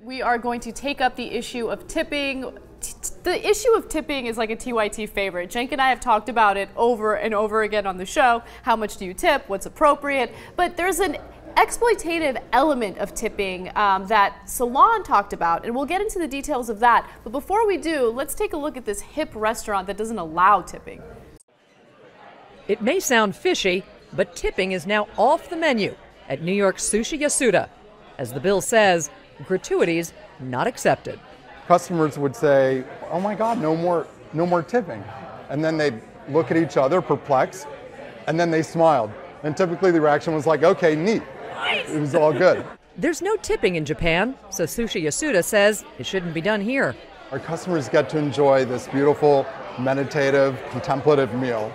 We are going to take up the issue of tipping. The issue of tipping is like a TYT favorite. Cenk and I have talked about it over and over again on the show. How much do you tip? What's appropriate? But there's an exploitative element of tipping that Salon talked about, and we'll get into the details of that. But before we do, let's take a look at this hip restaurant that doesn't allow tipping. It may sound fishy, but tipping is now off the menu at New York's Sushi Yasuda. As the bill says, gratuities not accepted. Customers would say, oh my God, no more tipping. And then they'd look at each other perplexed, and then they smiled. And typically the reaction was like, okay, neat. It was all good. There's no tipping in Japan, so Sushi Yasuda says it shouldn't be done here. Our customers get to enjoy this beautiful, meditative, contemplative meal.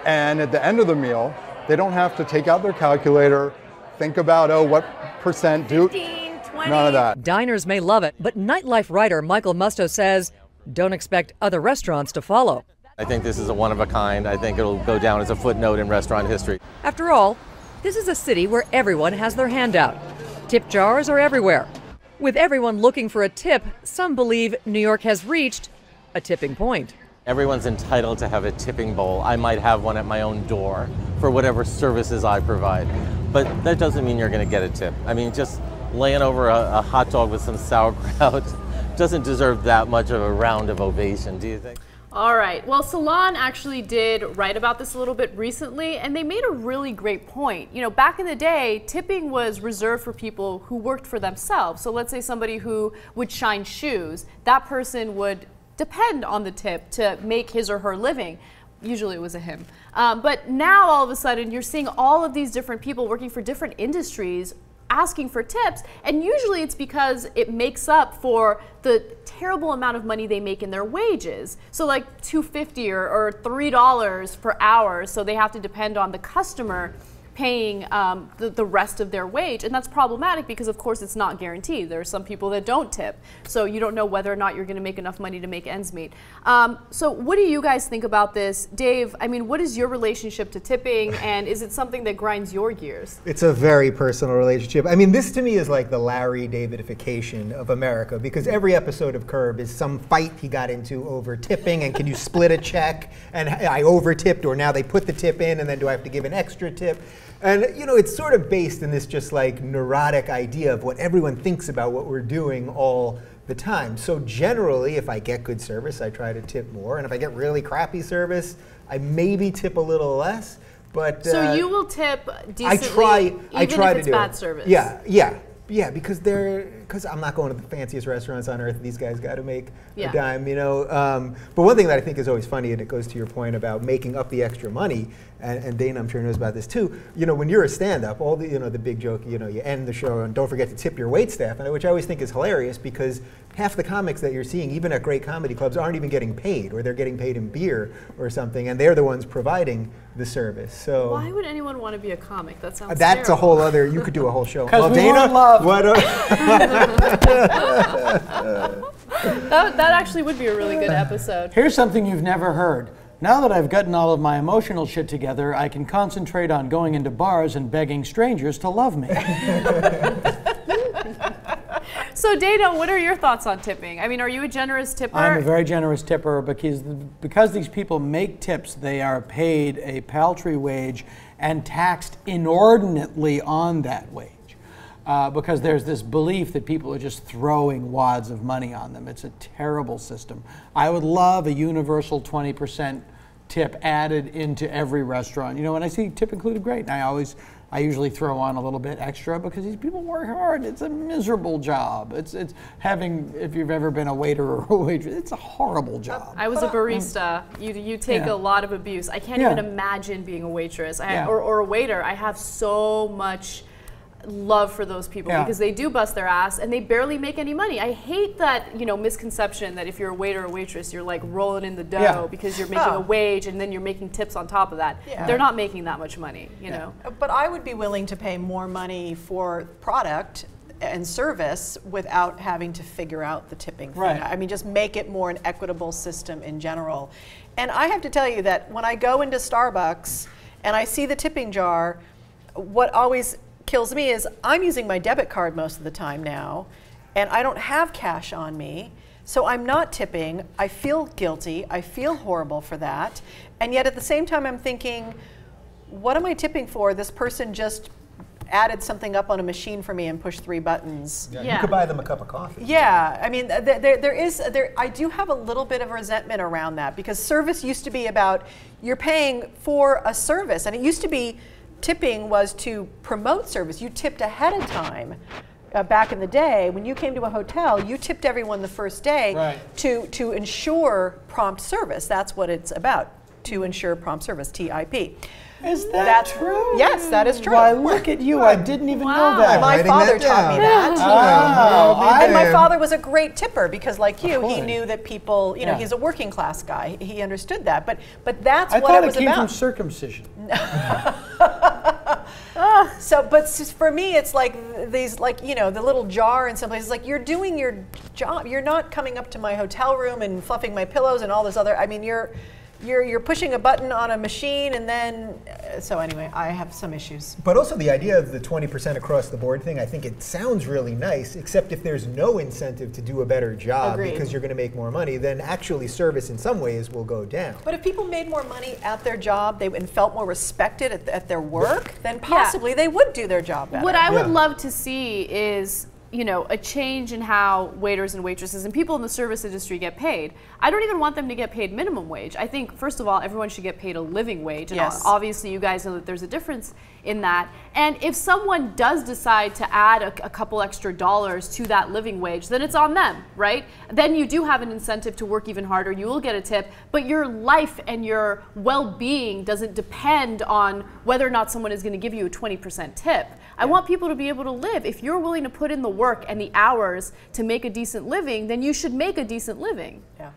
And at the end of the meal, they don't have to take out their calculator, think about, oh, what percent do? 15, 20. None of that. Diners may love it, but nightlife writer Michael Musto says don't expect other restaurants to follow. I think this is a one of a kind. I think it'll go down as a footnote in restaurant history. After all, this is a city where everyone has their hand out. Tip jars are everywhere. With everyone looking for a tip, some believe New York has reached a tipping point. Everyone's entitled to have a tipping bowl. I might have one at my own door for whatever services I provide. But that doesn't mean you're going to get a tip. I mean, just laying over a hot dog with some sauerkraut doesn't deserve that much of a round of ovation, do you think? All right. Well, Salon actually did write about this a little bit recently, and they made a really great point. You know, back in the day, tipping was reserved for people who worked for themselves. So let's say somebody who would shine shoes, that person would depend on the tip to make his or her living. Usually it was a him. But now all of a sudden you're seeing all of these different people working for different industries asking for tips, and usually it's because it makes up for the terrible amount of money they make in their wages. So like $2.50 or $3 per hour, so they have to depend on the customer paying the rest of their wage, and that's problematic because of course it's not guaranteed. There are some people that don't tip, so you don't know whether or not you're going to make enough money to make ends meet. So what do you guys think about this? Dave, I mean, what is your relationship to tipping, and is it something that grinds your gears? It's a very personal relationship. I mean, this to me is like the Larry Davidification of America, because every episode of Curb is some fight he got into over tipping, and can you split a check, and I over-tipped, or now they put the tip in, and then do I have to give an extra tip? And you know, it's sort of based in this just like neurotic idea of what everyone thinks about what we're doing all the time. So generally, if I get good service, I try to tip more, and if I get really crappy service, I maybe tip a little less. But so you will tip decently, I try even if to it's do bad it. service. Yeah, because I'm not going to the fanciest restaurants on earth. These guys got to make a dime, you know. But one thing that I think is always funny, and it goes to your point about making up the extra money, and Dana I'm sure knows about this too. You know, when you're a stand-up, all the the big joke, you end the show and don't forget to tip your wait staff, which I always think is hilarious because half the comics that you're seeing, even at great comedy clubs, aren't even getting paid, or they're getting paid in beer or something, and they're the ones providing the service. So why would anyone want to be a comic? That sounds that's terrible. a whole other. You could do a whole show. Well, Dana, love. What? That actually would be a really good episode. Here's something you've never heard. Now that I've gotten all of my emotional shit together, I can concentrate on going into bars and begging strangers to love me. So Dana, what are your thoughts on tipping? I mean, are you a generous tipper? I'm a very generous tipper because these people make tips, they are paid a paltry wage and taxed inordinately on that wage. Because there's this belief that people are just throwing wads of money on them. It's a terrible system. I would love a universal 20% tip added into every restaurant. You know, when I see tip included, great. And I usually throw on a little bit extra because these people work hard. It's a miserable job. It's having, if you've ever been a waiter or a waitress, it's a horrible job. I was a barista. You take a lot of abuse. I can't even imagine being a waitress or a waiter. I have so much love for those people because they do bust their ass and they barely make any money. I hate that misconception that if you're a waiter or waitress, you're like rolling in the dough because you're making a wage and then you're making tips on top of that. They're not making that much money, you know. But I would be willing to pay more money for product and service without having to figure out the tipping thing. I mean, just make it more an equitable system in general. And I have to tell you that when I go into Starbucks and I see the tipping jar, what always kills me is I'm using my debit card most of the time now, and I don't have cash on me, so I'm not tipping. I feel guilty. I feel horrible for that. And yet at the same time, I'm thinking, what am I tipping for? This person just added something up on a machine for me and pushed 3 buttons. You could buy them a cup of coffee. Yeah, I mean, I do have a little bit of resentment around that, because service used to be about, you're paying for a service, and it used to be tipping was to promote service. You tipped ahead of time. Back in the day, when you came to a hotel, you tipped everyone the first day to ensure prompt service. That's what it's about, to ensure prompt service, TIP. Is that true? Yes, that is true. Why, look at you. I didn't even know that. My father taught me that. And my father was a great tipper, because like you, he knew that people, you know, he's a working class guy. He understood that. But that's what it was about. I thought it came from circumcision. So, but for me, it's like these, like, you know, the little jar in some places, like, you're doing your job. You're not coming up to my hotel room and fluffing my pillows and all this other, I mean, you're pushing a button on a machine, and then, so anyway, I have some issues. But also the idea of the 20% across the board thing, I think it sounds really nice, except if there's no incentive to do a better job because you're going to make more money, then actually service in some ways will go down. But if people made more money at their job and felt more respected at their work, then possibly they would do their job better. What I would love to see is, you know, a change in how waiters and waitresses and people in the service industry get paid. I don't even want them to get paid minimum wage. I think, first of all, everyone should get paid a living wage. And obviously, you guys know that there's a difference in that. And if someone does decide to add a couple extra dollars to that living wage, then it's on them, right? Then you do have an incentive to work even harder. You will get a tip, but your life and your well-being doesn't depend on whether or not someone is going to give you a 20% tip. I want people to be able to live. If you're willing to put in the work and the hours to make a decent living, then you should make a decent living. Yeah.